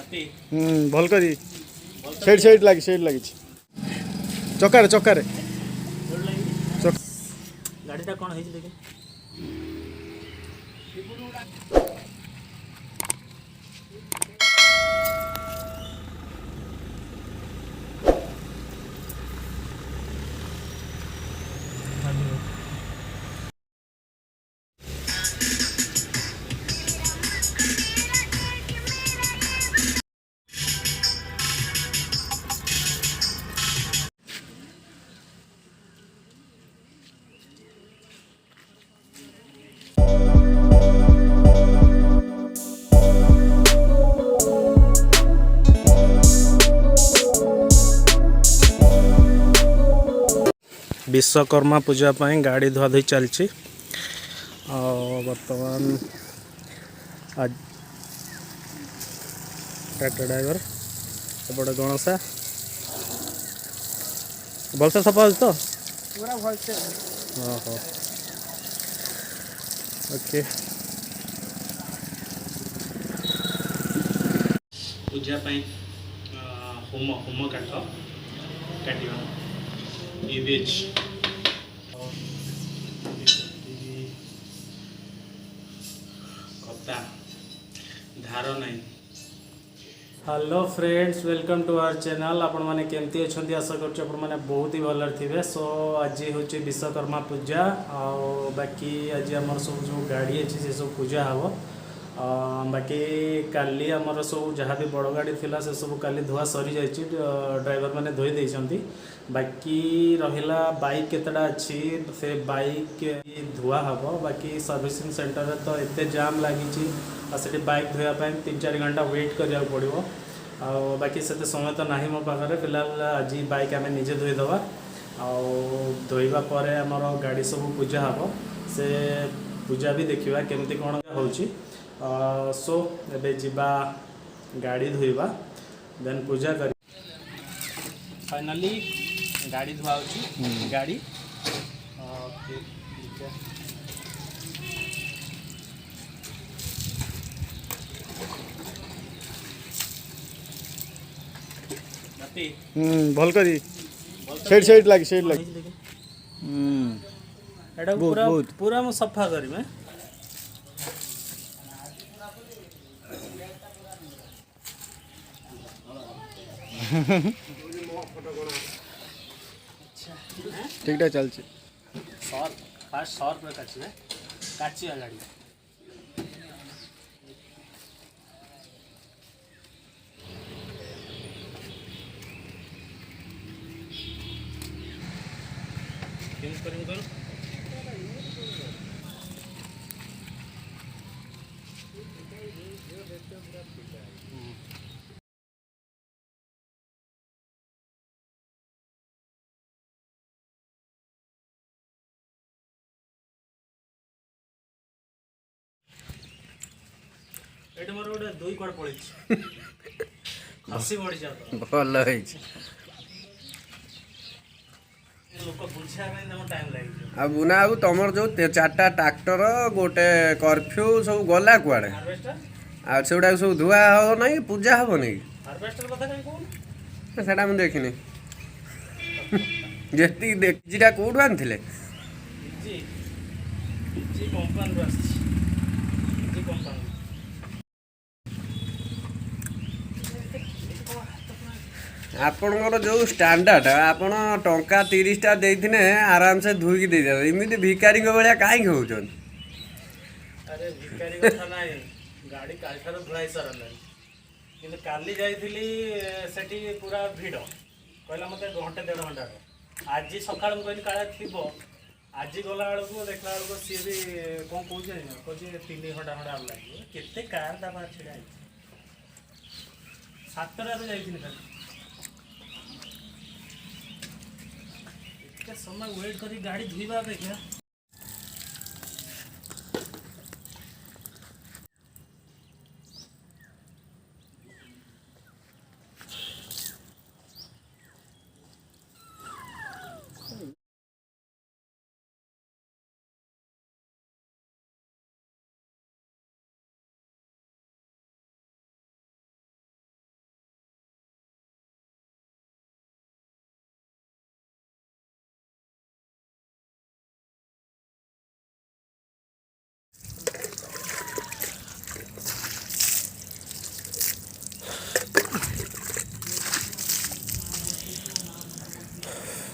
भल करी set set लगी चक्कर चक्कर गाड़ीटा कौन है देखे विश्वकर्मा पूजा पाई गाड़ी धुआ धुई चलती बर्तमान आज ट्रैक्टर ड्राइवर एपटे गणसा भलसे सफा हो तो पूरा भलसे ओहो ओके पूजा पाई होम होम काठ काटिया इवेज कता धार नहीं। Hello friends welcome to our channel आपण मैंने केमती अच्छी आशा कर बहुत ही भल थे। सो आज हूँ विश्वकर्मा पूजा बाकी आज आम सब जो गाड़ी अच्छी से सब पूजा हम बाकी काली आमर सब जहाँ भी बड़ गाड़ी थिला से सब काली धुआ सरी जाइए ड्राइवर मैंने धोई देइछंती बाकी रहिला बाइक केतटा अच्छी से बाइक धुआ हम बाकी सर्विसिंग सेंटर तो एते जाम लगी से बाइक धोयापाई 3-4 घंटा वेट करा पड़ो बाकी से समय तो ना मो पाखे फिलहाल आज बाइक आम निजे धोईदवा धोइबा पर आमर गाड़ी सब पूजा हम से पूजा भी देखा केमती कौन हो सो एबे जीवा गाड़ी धोइबा देन पूजा कर फाइनली गाड़ी धुआ होची गाड़ी भल करी सेट लगी एटा पूरा पूरा मु सफा करी मैं ठीक ठाक चलছে सर फास्ट सर पर काटछे काटछी गाड़ी चेंज करेंगे एटे मोर गोटे दुई कड़ पड़ी हसी बढ़ी जाता भल लोक बुझा टाइम लगे आ बुना बाबू तुमर जो 4टा ट्रैक्टर गोटे कर्फ्यू सब गला कुआड़े आ सेगुड़ा सब धुआ हो नहीं पूजा हम नहीं हार्वेस्टर कथा कहीं कहून सेटा मुझे देखनी जी देखा कौटू आनी जी जी कंपनी आसी जी कंपनी आपणकर जो स्टैंडर्ड आपण टंका 30टा देइथिने आराम से धुई दे दे इमिति भिखारी को बळिया काहे होउछन अरे भिखारी कथा नाही गाड़ी काल थार धुआई सरला किंतु काली जाइथिली सेठी पूरा भीड़ कहला मते घंटे 1.5 घंटा आज सकाळ म कहली काळा थिबो आज गला बेलू देखला बेलू सी भी कौन कहे कहे 3 घंटा खंडा लगे केते कार दबा छिड़ा 7टा जाइथिली खाली समय वेट करी गाड़ी धुईबा अपेक्षा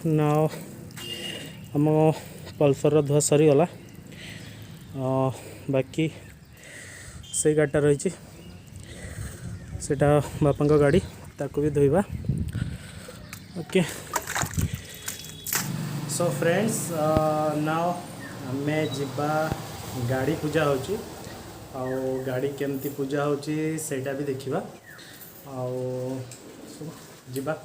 ନା आम पल्सर धुआ सरीगला बाकी से गाड़ीटा रही सेटा बापा गाड़ी ताको भी धोइबा। ओके सो फ्रेंड्स नाउ आमे जिबा गाड़ी पूजा होची आउ गाड़ी केमती पूजा होची सेटा भी देखिबा आउ जिबा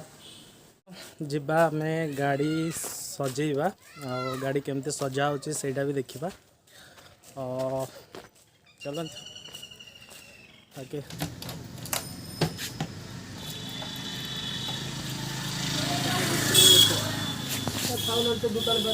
जिबा आमे गाड़ी सजेइबा आउ गाड़ी केमती सजा होची सेटा भी देखिबा। चलन ओके दुकान पर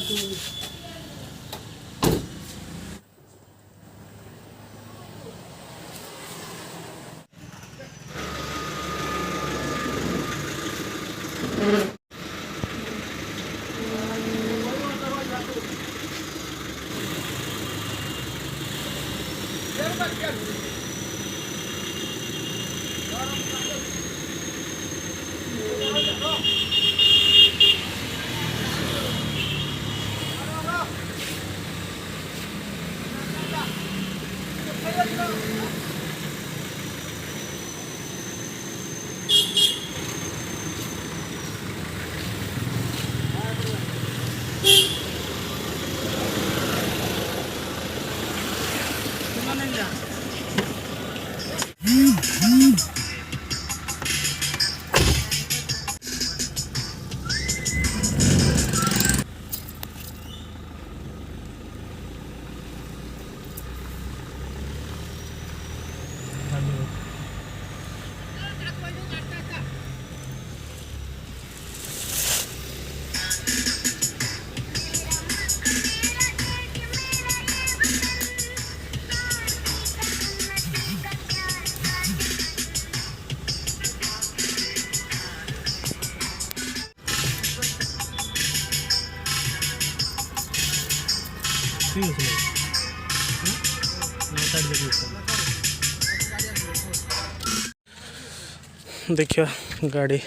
देखिए गाड़ी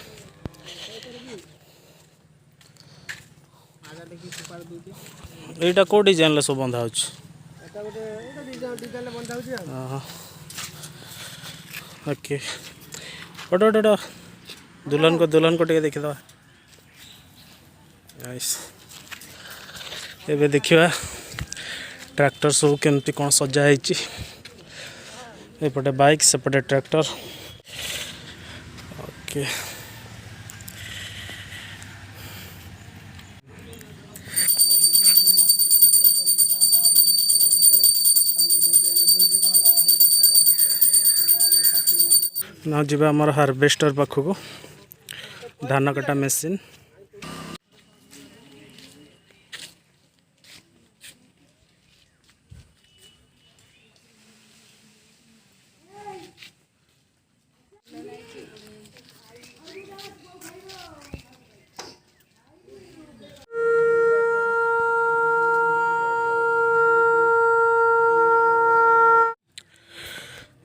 एटा को डिजाइन सब बंधा हो ओके दुल्हन को टे देखीद एबे देखिए ट्रैक्टर सब केमती कौन सजा एपटे बाइक सेपटे ट्रैक्टर। ओके ना जीवा आमर हार्वेस्टर पाखक धान कटा मेसीन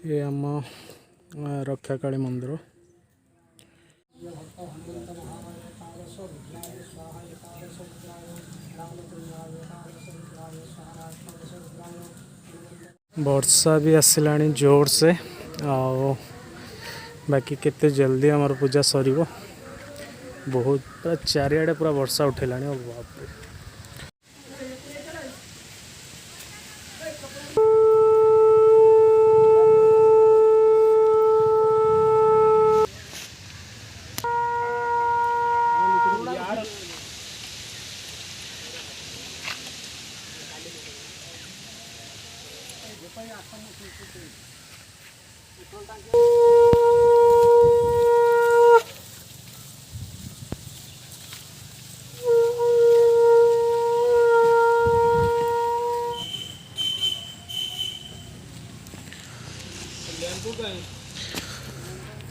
ये आम रक्षाकाली मंदिर वर्षा भी आसलानी जोर से आ बाकी केते जल्दी आमर पूजा सरीबो बहुत पूरा चारिआडे पूरा वर्षा उठेलानी और बाप रे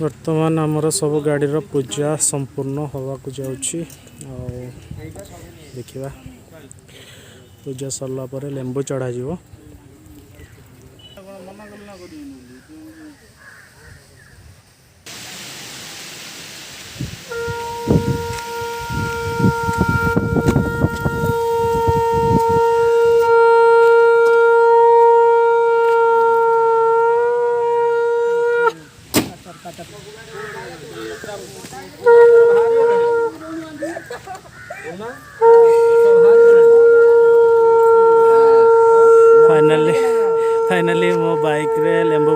वर्तमान आमर सब गाड़ीर पूजा संपूर्ण हवा को जाउछि देखिबा पूजा सरला परे लेंबू चढ़ा जीवो।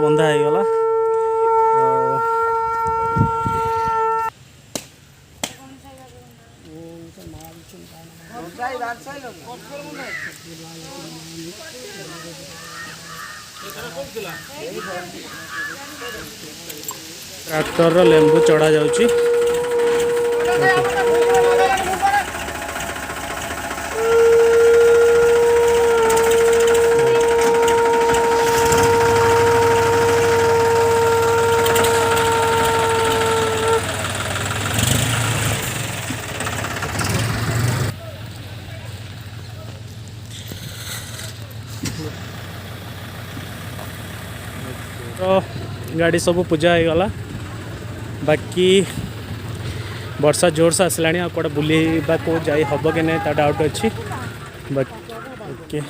ବନ୍ଧା ହେଇଗଲା। ଟ୍ରାକ୍ଟରର ଲେମ୍ବୁ ଚଢ଼ା ଯାଉଛି। तो गाड़ी सब पूजा हो गला। बाकी वर्षा जोर से आसला कौटे बुलवा को जाई हम कि नहीं डाउट अच्छी। बाकी